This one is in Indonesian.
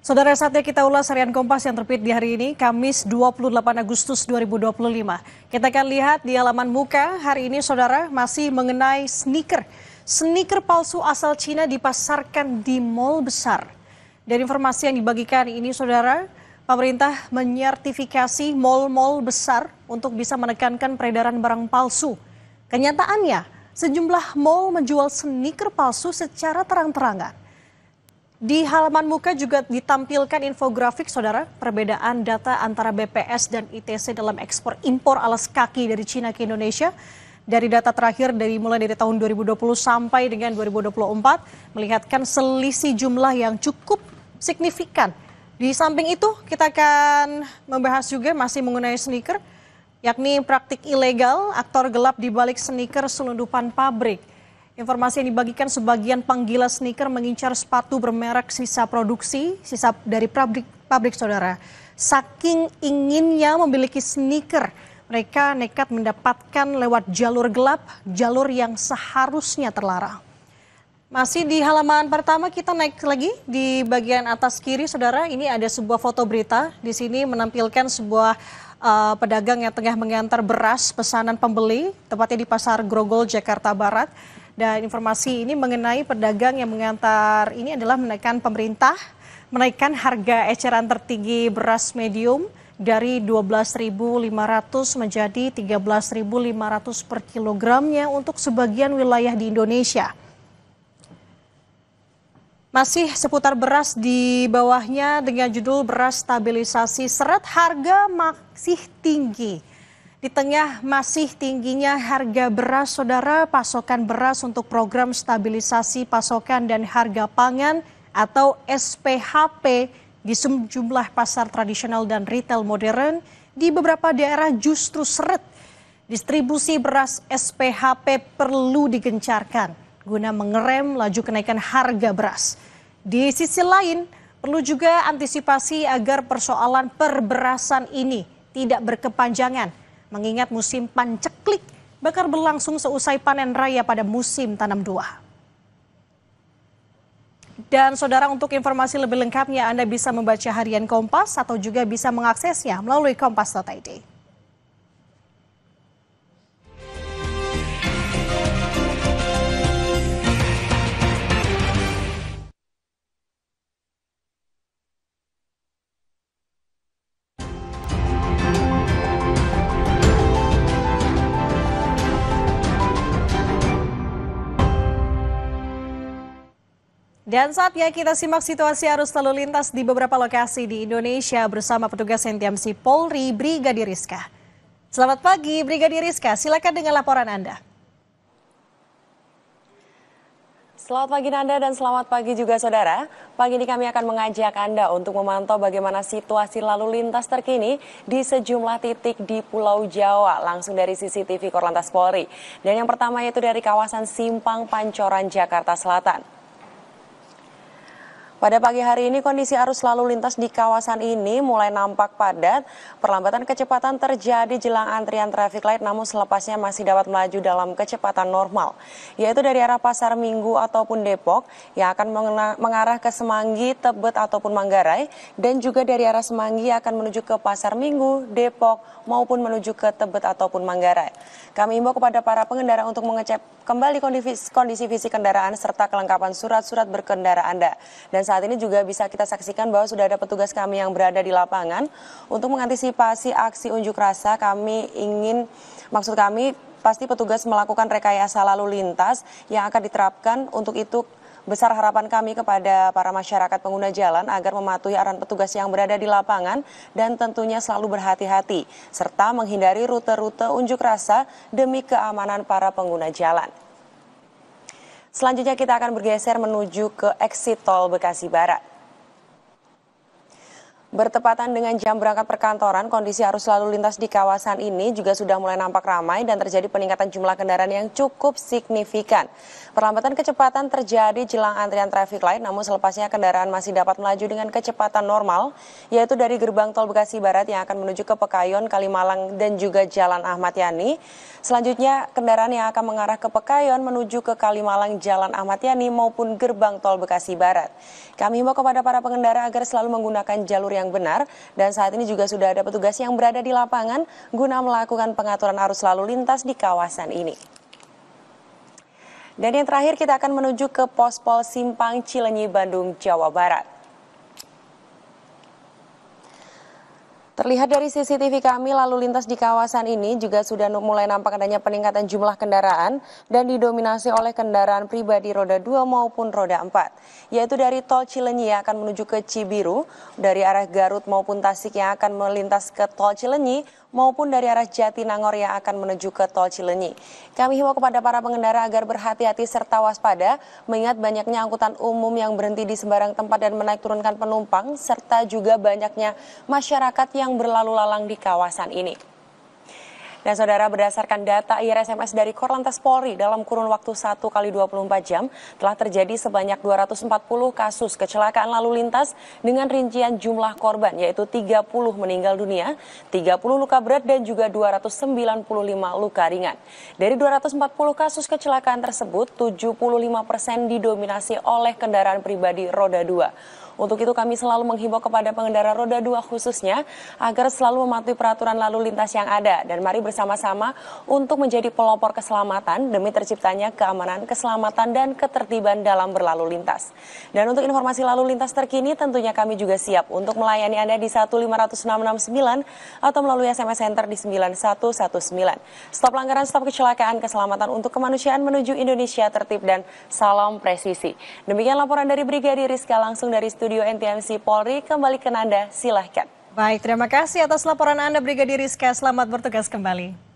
Saudara, saatnya kita ulas harian Kompas yang terbit di hari ini, Kamis 28 Agustus 2025. Kita akan lihat di halaman muka hari ini, saudara, masih mengenai sneaker. Sneaker palsu asal Cina dipasarkan di mal besar. Dari informasi yang dibagikan ini, saudara, pemerintah menyertifikasi mal-mal besar untuk bisa menekankan peredaran barang palsu. Kenyataannya, sejumlah mal menjual sneaker palsu secara terang-terangan. Di halaman muka juga ditampilkan infografik, saudara, perbedaan data antara BPS dan ITC dalam ekspor impor alas kaki dari Cina ke Indonesia. Dari data terakhir mulai dari tahun 2020 sampai dengan 2024, melihatkan selisih jumlah yang cukup signifikan. Di samping itu, kita akan membahas juga masih mengenai sneaker, yakni praktik ilegal, aktor gelap di balik sneaker selundupan pabrik. Informasi yang dibagikan, sebagian penggila sneaker mengincar sepatu bermerek sisa produksi, sisa dari pabrik, saudara. Saking inginnya memiliki sneaker, mereka nekat mendapatkan lewat jalur gelap, jalur yang seharusnya terlarang. Masih di halaman pertama, kita naik lagi di bagian atas kiri, saudara. Ini ada sebuah foto berita. Di sini menampilkan sebuah pedagang yang tengah mengantar beras pesanan pembeli, tepatnya di Pasar Grogol, Jakarta Barat. Dan informasi ini mengenai pedagang yang mengantar ini adalah menaikkan harga eceran tertinggi beras medium dari 12.500 menjadi 13.500 per kilogramnya untuk sebagian wilayah di Indonesia. Masih seputar beras, di bawahnya dengan judul beras stabilisasi seret, harga masih tinggi. Di tengah masih tingginya harga beras, saudara, pasokan beras untuk program stabilisasi pasokan dan harga pangan atau SPHP di sejumlah pasar tradisional dan retail modern di beberapa daerah justru seret. Distribusi beras SPHP perlu digencarkan guna mengerem laju kenaikan harga beras. Di sisi lain, perlu juga antisipasi agar persoalan perberasan ini tidak berkepanjangan, mengingat musim panceklik bakal berlangsung seusai panen raya pada musim tanam 2. Dan saudara, untuk informasi lebih lengkapnya Anda bisa membaca harian Kompas atau juga bisa mengaksesnya melalui kompas.id. Dan saatnya kita simak situasi arus lalu lintas di beberapa lokasi di Indonesia bersama petugas NTMC Polri, Brigadir Rizka. Selamat pagi, Brigadir Rizka. Silakan dengan laporan Anda. Selamat pagi Nanda dan selamat pagi juga saudara. Pagi ini kami akan mengajak Anda untuk memantau bagaimana situasi lalu lintas terkini di sejumlah titik di Pulau Jawa langsung dari CCTV Korlantas Polri. Dan yang pertama yaitu dari kawasan Simpang Pancoran, Jakarta Selatan. Pada pagi hari ini kondisi arus lalu lintas di kawasan ini mulai nampak padat. Perlambatan kecepatan terjadi jelang antrian traffic light, namun selepasnya masih dapat melaju dalam kecepatan normal. Yaitu dari arah Pasar Minggu ataupun Depok yang akan mengarah ke Semanggi, Tebet ataupun Manggarai. Dan juga dari arah Semanggi akan menuju ke Pasar Minggu, Depok maupun menuju ke Tebet ataupun Manggarai. Kami imbau kepada para pengendara untuk mengecek kembali kondisi fisik kendaraan serta kelengkapan surat-surat berkendara Anda. Dan saat ini juga bisa kita saksikan bahwa sudah ada petugas kami yang berada di lapangan untuk mengantisipasi aksi unjuk rasa. Maksud kami pasti petugas melakukan rekayasa lalu lintas yang akan diterapkan. Untuk itu besar harapan kami kepada para masyarakat pengguna jalan agar mematuhi arahan petugas yang berada di lapangan dan tentunya selalu berhati-hati serta menghindari rute-rute unjuk rasa demi keamanan para pengguna jalan. Selanjutnya kita akan bergeser menuju ke exit tol Bekasi Barat. Bertepatan dengan jam berangkat perkantoran, kondisi arus lalu lintas di kawasan ini juga sudah mulai nampak ramai dan terjadi peningkatan jumlah kendaraan yang cukup signifikan. Perlambatan kecepatan terjadi jelang antrian traffic light, namun selepasnya kendaraan masih dapat melaju dengan kecepatan normal, yaitu dari gerbang tol Bekasi Barat yang akan menuju ke Pekayon, Kalimalang, dan juga Jalan Ahmad Yani. Selanjutnya, kendaraan yang akan mengarah ke Pekayon menuju ke Kalimalang, Jalan Ahmad Yani maupun gerbang tol Bekasi Barat. Kami himbau kepada para pengendara agar selalu menggunakan jalur yang benar, dan saat ini juga sudah ada petugas yang berada di lapangan guna melakukan pengaturan arus lalu lintas di kawasan ini. Dan yang terakhir kita akan menuju ke Pospol Simpang Cileunyi, Bandung, Jawa Barat. Terlihat dari CCTV kami, lalu lintas di kawasan ini juga sudah mulai nampak adanya peningkatan jumlah kendaraan dan didominasi oleh kendaraan pribadi roda 2 maupun roda 4. Yaitu dari tol Cileunyi yang akan menuju ke Cibiru, dari arah Garut maupun Tasik yang akan melintas ke tol Cileunyi, maupun dari arah Jatinangor yang akan menuju ke tol Cileunyi. Kami himbau kepada para pengendara agar berhati-hati serta waspada, mengingat banyaknya angkutan umum yang berhenti di sembarang tempat dan menaik turunkan penumpang, serta juga banyaknya masyarakat yang berlalu lalang di kawasan ini. Dan saudara, berdasarkan data IRSMS dari Korlantas Polri, dalam kurun waktu 1 kali 24 jam telah terjadi sebanyak 240 kasus kecelakaan lalu lintas dengan rincian jumlah korban, yaitu 30 meninggal dunia, 30 luka berat dan juga 295 luka ringan. Dari 240 kasus kecelakaan tersebut, 75% didominasi oleh kendaraan pribadi roda 2. Untuk itu kami selalu menghimbau kepada pengendara roda 2 khususnya agar selalu mematuhi peraturan lalu lintas yang ada, dan mari bersama-sama untuk menjadi pelopor keselamatan demi terciptanya keamanan, keselamatan, dan ketertiban dalam berlalu lintas. Dan untuk informasi lalu lintas terkini tentunya kami juga siap untuk melayani Anda di 1506669 atau melalui SMS Center di 9119. Stop pelanggaran, stop kecelakaan, keselamatan untuk kemanusiaan menuju Indonesia tertib dan salam presisi. Demikian laporan dari Brigadir Rizka langsung dari Studio NTMC Polri. Kembali ke Anda, silahkan. Baik, terima kasih atas laporan Anda Brigadir Rizka. Selamat bertugas kembali.